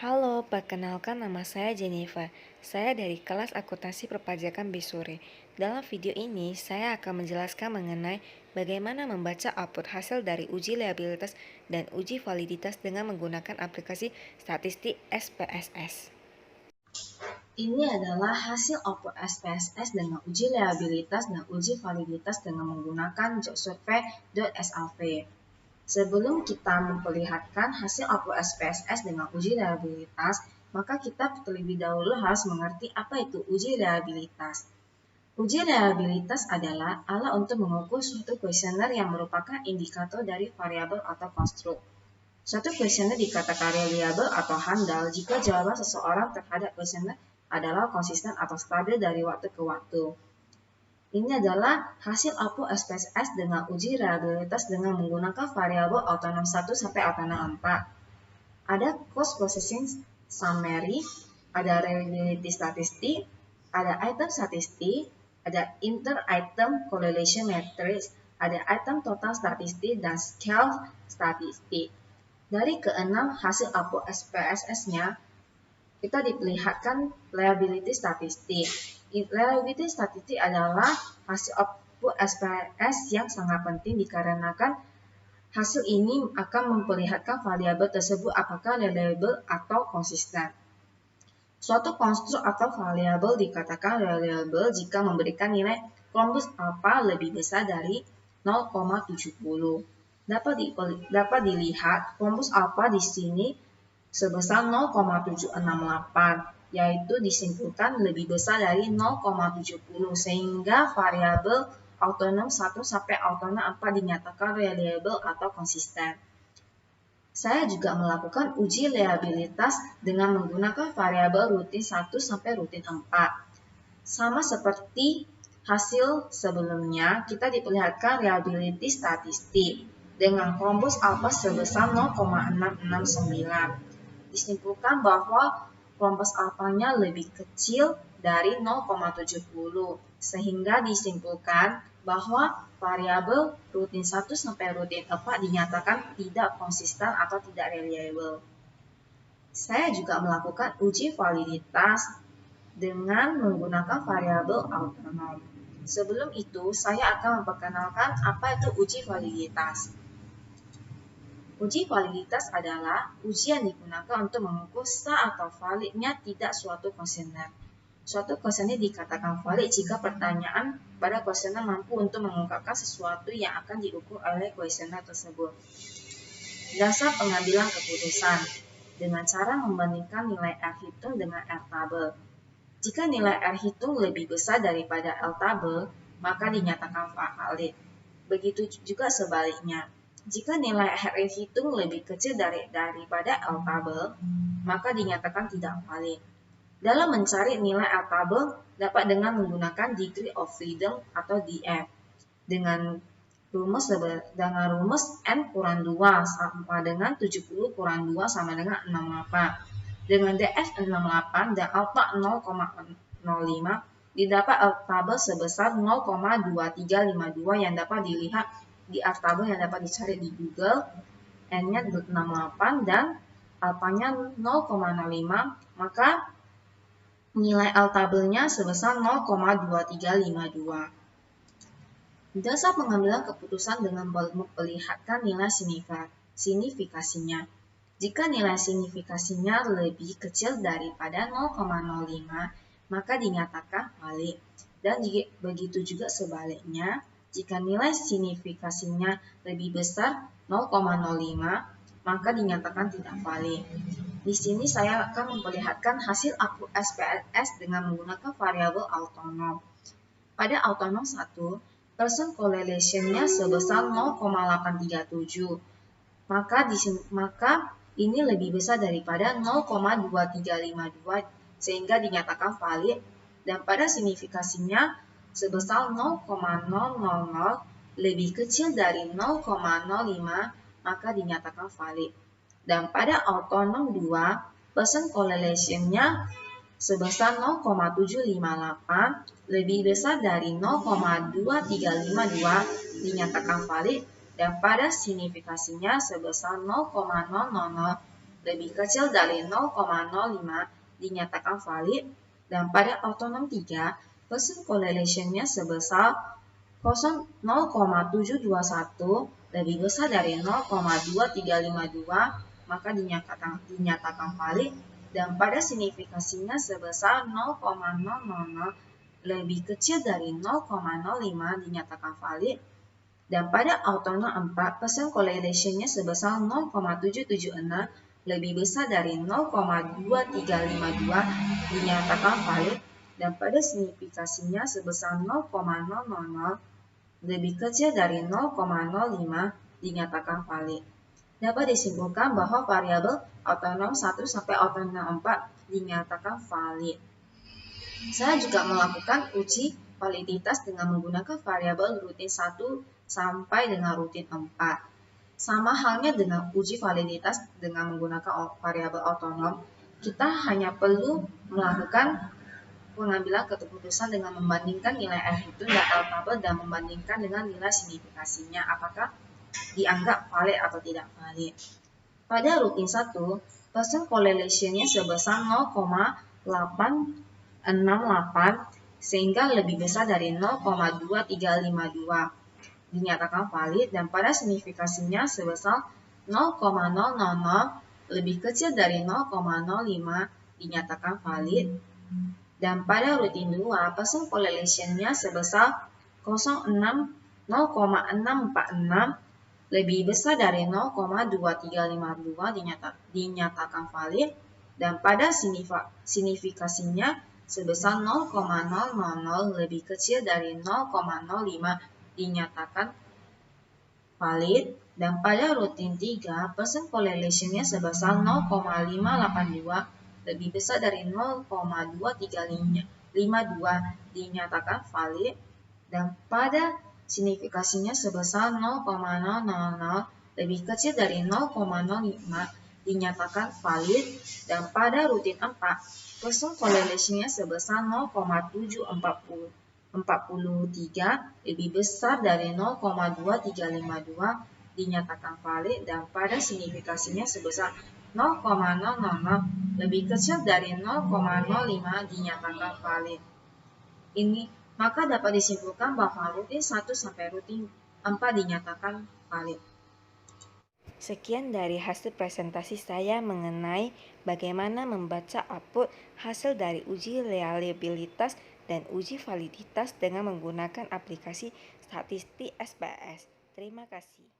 Halo, perkenalkan nama saya Jennifer. Saya dari kelas akuntansi perpajakan Besore. Dalam video ini, saya akan menjelaskan mengenai bagaimana membaca output hasil dari uji liabilitas dan uji validitas dengan menggunakan aplikasi statistik SPSS. Ini adalah hasil output SPSS dengan uji liabilitas dan uji validitas dengan menggunakan jobsurvey.slv. Sebelum kita memperlihatkan hasil output SPSS dengan uji liabilitas, maka kita terlebih dahulu harus mengerti apa itu uji liabilitas. Uji liabilitas adalah alat untuk mengukur suatu kuesioner yang merupakan indikator dari variabel atau konstruk. Suatu kuesioner dikatakan reliable atau handal jika jawaban seseorang terhadap kuesioner adalah konsisten atau stabil dari waktu ke waktu. Ini adalah hasil output SPSS dengan uji reliabilitas dengan menggunakan variabel autonom 1 sampai autonom 4. Ada cost processing summary, ada reliability statistik, ada item statistik, ada inter-item correlation matrix, ada item total statistik, dan scale statistik. Dari keenam hasil output SPSS-nya, kita diperlihatkan liability statistik. Liability statistik adalah hasil output SPSS yang sangat penting dikarenakan hasil ini akan memperlihatkan variabel tersebut apakah reliable atau konsisten. Suatu konstruk atau variabel dikatakan reliable jika memberikan nilai Columbus alpha lebih besar dari 0,70. Dapat dilihat Columbus alpha di sini sebesar 0,768, yaitu disimpulkan lebih besar dari 0,70 sehingga variabel autonom 1 sampai autonom 4 dinyatakan reliable atau konsisten. Saya juga melakukan uji liabilitas dengan menggunakan variabel rutin 1 sampai rutin 4. Sama seperti hasil sebelumnya, kita diperlihatkan reliability statistik dengan Columbus alpha sebesar 0,669. Disimpulkan bahwa Columbus alpha-nya lebih kecil dari 0,70 sehingga disimpulkan bahwa variabel rutin 1 sampai rutin 4 dinyatakan tidak konsisten atau tidak reliable. Saya juga melakukan uji validitas dengan menggunakan variabel autonom. Sebelum itu, saya akan memperkenalkan apa itu uji validitas. Uji validitas adalah uji yang digunakan untuk mengukur sah atau validnya tidak suatu kuesioner. Suatu kuesioner dikatakan valid jika pertanyaan pada kuesioner mampu untuk mengungkapkan sesuatu yang akan diukur oleh kuesioner tersebut. Dasar pengambilan keputusan dengan cara membandingkan nilai R hitung dengan R tabel. Jika nilai R hitung lebih besar daripada L tabel, maka dinyatakan valid. Begitu juga sebaliknya. Jika nilai R hitung lebih kecil daripada L tabel, maka dinyatakan tidak valid. Dalam mencari nilai L tabel dapat dengan menggunakan degree of freedom atau DF dengan rumus N kurang 2 sama dengan 70 kurang 2 sama dengan 68. Dengan DF 68 dan alpha 0,05 didapat L tabel sebesar 0,2352 yang dapat dilihat di R tabel yang dapat dicari di Google. N-nya 68 dan alpha-nya 0,05, maka nilai L tabelnya sebesar 0,2352. Dasar pengambilan keputusan dengan memperlihatkan nilai signifikasinya. Jika nilai signifikasinya lebih kecil daripada 0,05, maka dinyatakan valid. Dan begitu juga sebaliknya, jika nilai signifikasinya lebih besar 0,05, maka dinyatakan tidak valid. Di sini saya akan memperlihatkan hasil output SPSS dengan menggunakan variabel autonom. Pada autonom 1, person correlation-nya sebesar 0,837. Maka ini lebih besar daripada 0,2352 sehingga dinyatakan valid, dan pada signifikasinya sebesar 0,000 lebih kecil dari 0,05 maka dinyatakan valid. Dan pada autonom 2, person correlation-nya sebesar 0,758 lebih besar dari 0,2352 dinyatakan valid, dan pada signifikasinya sebesar 0,000 lebih kecil dari 0,05 dinyatakan valid, dan pada autonom 3, persen correlation-nya sebesar 0,721 lebih besar dari 0,2352 maka dinyatakan valid, dan pada signifikasinya sebesar 0,000 lebih kecil dari 0,05 dinyatakan valid, dan pada autonom 4 persen correlation-nya sebesar 0,776 lebih besar dari 0,2352 dinyatakan valid, dan pada signifikasinya sebesar 0,000 lebih kecil dari 0,05 dinyatakan valid. Dapat disimpulkan bahwa variabel autonom 1 sampai autonom 4 dinyatakan valid. Saya juga melakukan uji validitas dengan menggunakan variabel rutin 1 sampai dengan rutin 4. Sama halnya dengan uji validitas dengan menggunakan variabel autonom, kita hanya perlu melakukan pengambilan keputusan dengan membandingkan nilai R-hitung data tabel dan membandingkan dengan nilai signifikasinya apakah dianggap valid atau tidak valid. Pada rutin 1, persen correlation-nya sebesar 0,868 sehingga lebih besar dari 0,2352 dinyatakan valid, dan pada signifikasinya sebesar 0,000 lebih kecil dari 0,05 dinyatakan valid, dan pada rutin 2, persen correlation-nya sebesar 0,646 lebih besar dari 0,2352 dinyatakan valid, dan pada signifikasinya sebesar 0,000 lebih kecil dari 0,05 dinyatakan valid, dan pada rutin 3, persen correlation-nya sebesar 0,582 lebih besar dari 0,2352 dinyatakan valid, dan pada signifikasinya sebesar 0,000 lebih kecil dari 0,05 dinyatakan valid, dan pada rutin 4, persen correlation-nya sebesar 0,743 lebih besar dari 0,2352 dinyatakan valid, dan pada signifikasinya sebesar 0,000 lebih kecil dari 0,05 dinyatakan valid. Maka dapat disimpulkan bahwa rutin 1 sampai rutin 4 dinyatakan valid. Sekian dari hasil presentasi saya mengenai bagaimana membaca output hasil dari uji reliabilitas dan uji validitas dengan menggunakan aplikasi statistik SPS. Terima kasih.